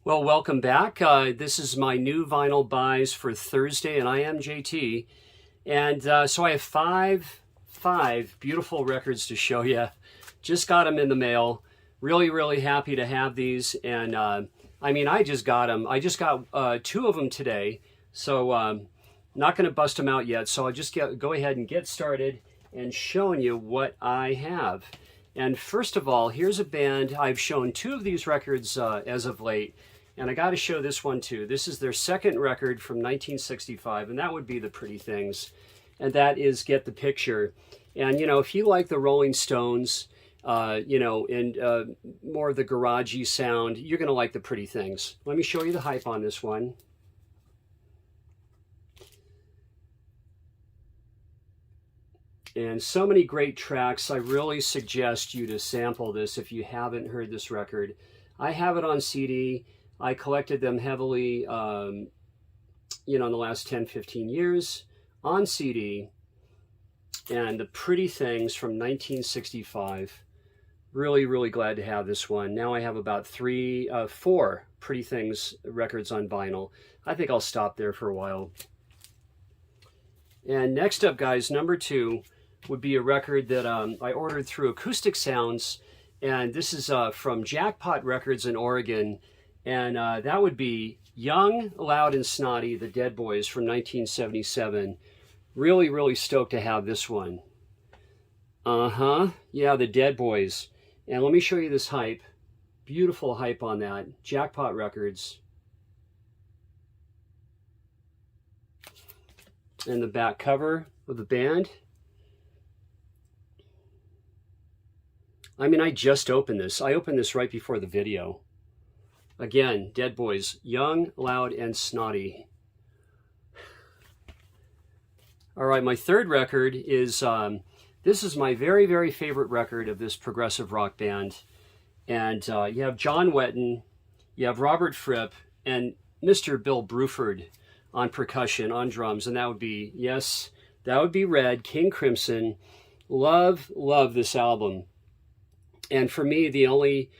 Well, welcome back. This is my new vinyl buys for Thursday, and I am JT. And so I have five beautiful records to show you. Just got them in the mail. Really happy to have these. And I mean, I just got them. I just got two of them today. So not going to bust them out yet. So I'll just go ahead and get started and showing you what I have. And first of all, here's a band. I've shown two of these records as of late. And I got to show this one too. This is their second record from 1965, and that would be The Pretty Things. And that is Get the Picture. And, you know, if you like the Rolling Stones, you know, and more of the garagey sound, you're going to like The Pretty Things. Let me show you the hype on this one. And so many great tracks. I really suggest you to sample this if you haven't heard this record. I have it on CD. I collected them heavily, you know, in the last 10, 15 years on CD. And The Pretty Things from 1965. Really glad to have this one. Now I have about four Pretty Things records on vinyl. I think I'll stop there for a while. And next up, guys, number two would be a record that I ordered through Acoustic Sounds. And this is from Jackpot Records in Oregon. And that would be Young, Loud, and Snotty, the Dead Boys from 1977. Really stoked to have this one. Yeah, the Dead Boys. And let me show you this hype. Beautiful hype on that. Jackpot Records. And the back cover of the band. I mean, I just opened this. I opened this right before the video. Again, Dead Boys, Young, Loud, and Snotty. All right, my third record is, this is my very favorite record of this progressive rock band. And you have John Wetton, you have Robert Fripp, and Mr. Bill Bruford on percussion, on drums. And that would be, yes, that would be Red, King Crimson. Love this album. And for me, the only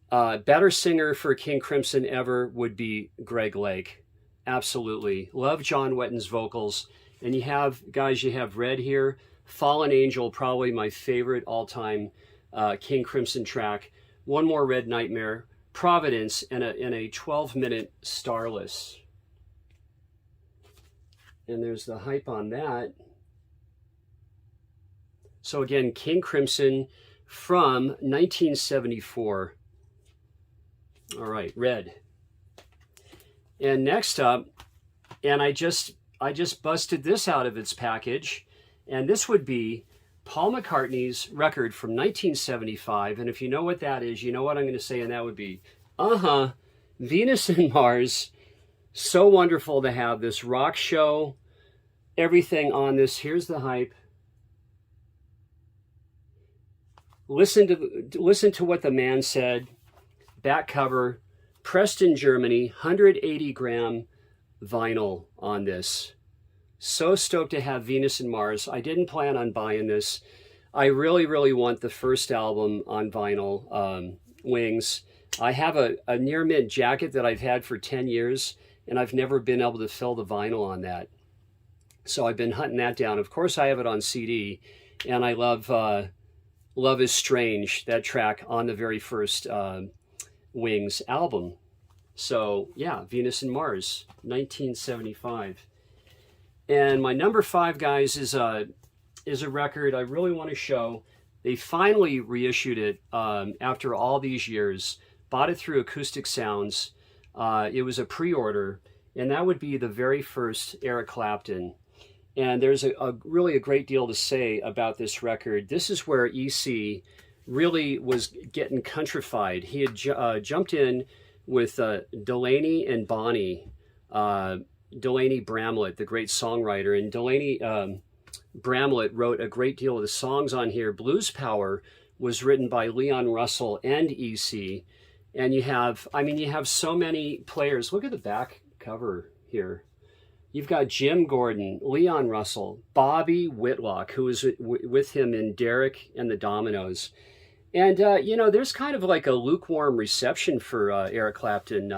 better singer for King Crimson ever would be Greg Lake. Absolutely. Love John Wetton's vocals. And you have, guys, you have Red here. Fallen Angel, probably my favorite all-time King Crimson track. One More Red Nightmare. Providence, and a 12-minute Starless. And there's the hype on that. So again, King Crimson from 1974. All right, Red. And next up, and I just busted this out of its package, and this would be Paul McCartney's record from 1975. And if you know what that is, you know what I'm going to say, and that would be, Venus and Mars. So wonderful to have this rock show, everything on this. Here's the hype. Listen to what the man said. Back cover, Preston, Germany, 180 gram vinyl on this. So stoked to have Venus and Mars. I didn't plan on buying this. I really want the first album on vinyl, Wings. I have a near mint jacket that I've had for 10 years, and I've never been able to fill the vinyl on that. So I've been hunting that down. Of course, I have it on CD, and I love Love is Strange, that track on the very first Wings album. So yeah, Venus and Mars, 1975. And my number five, guys, is a record I really want to show. They finally reissued it after all these years. Bought it through Acoustic Sounds. It was a pre-order, and that would be the very first Eric Clapton. And there's really a great deal to say about this record. This is where EC really was getting countrified. He had jumped in with Delaney and Bonnie, Delaney Bramlett, the great songwriter. And Delaney Bramlett wrote a great deal of the songs on here. Blues Power was written by Leon Russell and EC. And you have so many players. Look at the back cover here. You've got Jim Gordon, Leon Russell, Bobby Whitlock, who was with him in Derek and the Dominoes. And, you know, there's kind of like a lukewarm reception for Eric Clapton.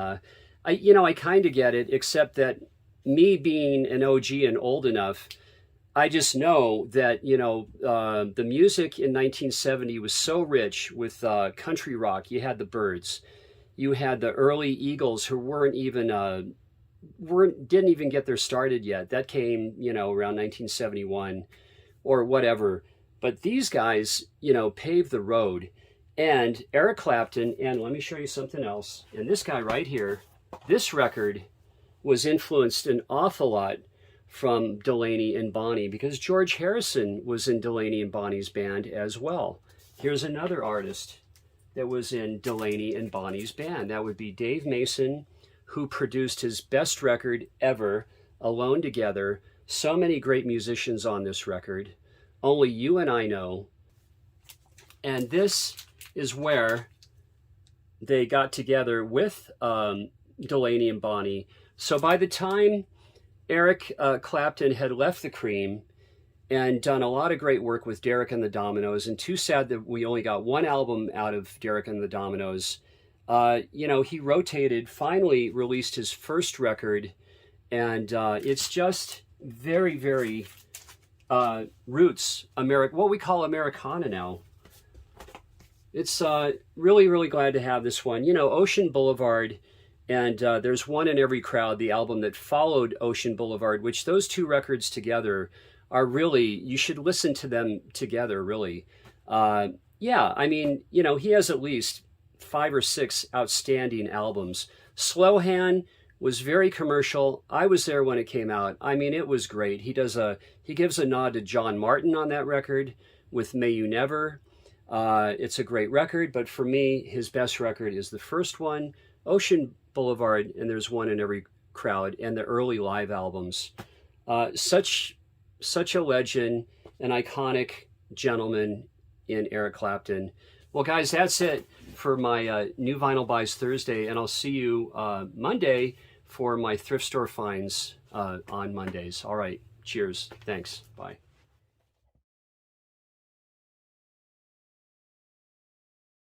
I kind of get it, except that me being an OG and old enough, I just know that, you know, the music in 1970 was so rich with country rock. You had the Byrds, you had the early Eagles, who didn't even get their started yet. That came, you know, around 1971 or whatever. But these guys, you know, paved the road. And Eric Clapton, and let me show you something else. And this guy right here, this record was influenced an awful lot from Delaney and Bonnie, because George Harrison was in Delaney and Bonnie's band as well. Here's another artist that was in Delaney and Bonnie's band. That would be Dave Mason, who produced his best record ever, Alone Together. So many great musicians on this record. Only You and I Know. And this is where they got together with Delaney and Bonnie. So by the time Eric Clapton had left the Cream and done a lot of great work with Derek and the Dominoes, and too sad that we only got one album out of Derek and the Dominoes, you know, he rotated, finally released his first record, and it's just very, very roots, what we call Americana now. It's really, really glad to have this one. You know, Ocean Boulevard, and There's One in Every Crowd, the album that followed Ocean Boulevard, which those two records together are really, you should listen to them together, really. Yeah, I mean, you know, he has at least 5 or 6 outstanding albums. Slow Hand was very commercial. I was there when it came out. I mean, it was great. He gives a nod to John Martin on that record with May You Never. It's a great record, but for me, his best record is the first one, Ocean Boulevard, and There's One in Every Crowd, and the early live albums. Such a legend, an iconic gentleman in Eric Clapton. Well, guys, that's it for my new Vinyl Buys Thursday, and I'll see you Monday for my thrift store finds on Mondays. All right, cheers. Thanks. Bye.